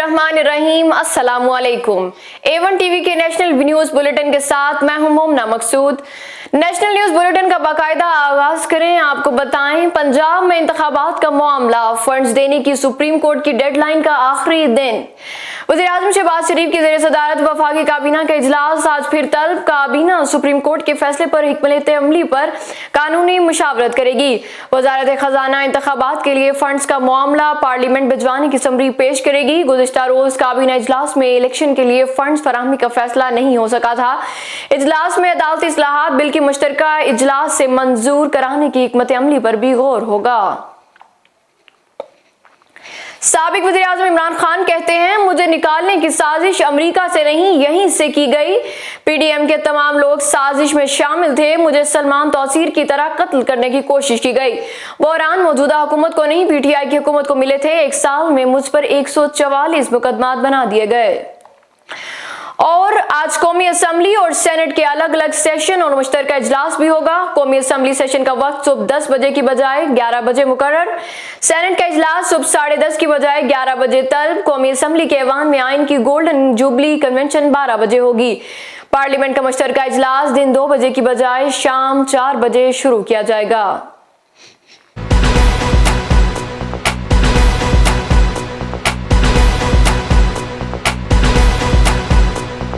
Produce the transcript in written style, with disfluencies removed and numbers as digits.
बिस्मिल्लाहिर्रहमानिर्रहीम। अस्सलामुअलैकुम। A1 TV के नेशनल न्यूज बुलेटिन के साथ मैं हूं मोमना मकसूद। नेशनल न्यूज बुलेटिन का बाकायदा आगाज करें। आपको बताएं, पंजाब में इंतखाबात का मामला, फंड्स देने की सुप्रीम कोर्ट की डेडलाइन का आखिरी दिन। वज़ीर-ए-आज़म शहबाज शरीफ की ज़ेर सदारत वफाकी काबीना का इजलास आज फिर तलब। काबीना सुप्रीम कोर्ट के फैसले पर हिकमत अमली पर कानूनी मुशावरत करेगी। वजारत खजाना इंतखाबात के लिए फंड्स का मामला पार्लियामेंट भिजवाने की समरी पेश करेगी। गुज़िश्ता रोज काबीना इजलास में इलेक्शन के लिए फंड्स फराहमी का फैसला नहीं हो सका था। इजलास में अदालती इस्लाहात बिल की मुश्तरका इजलास से मंजूर कराने की हिकमत अमली पर भी गौर होगा। साबिक वज़ीर-ए-आज़म इमरान खान कहते हैं, मुझे निकालने की साजिश अमेरिका से नहीं यहीं से की गई। पीडीएम के तमाम लोग साजिश में शामिल थे। मुझे सलमान तौसीर की तरह कत्ल करने की कोशिश की गई। बहरान मौजूदा हुकूमत को नहीं, पीटीआई की हुकूमत को मिले थे। एक साल में मुझ पर 144 मुकदमात बना दिए गए। और आज कौमी असम्बली और सेनेट के अलग अलग सेशन और मुश्तरका इजलास भी होगा। कौमी असम्बली सेशन का वक्त सुबह 10 बजे की बजाय 11 बजे मुकर्रर। सेनेट का इजलास सुबह 10:30 की बजाय 11 बजे तलब। कौमी असम्बली के ऐवान में आइन की गोल्डन जुबली कन्वेंशन 12 बजे होगी। पार्लियामेंट का मुश्तरका इजलास दिन 2 बजे की बजाय शाम 4 बजे शुरू किया जाएगा।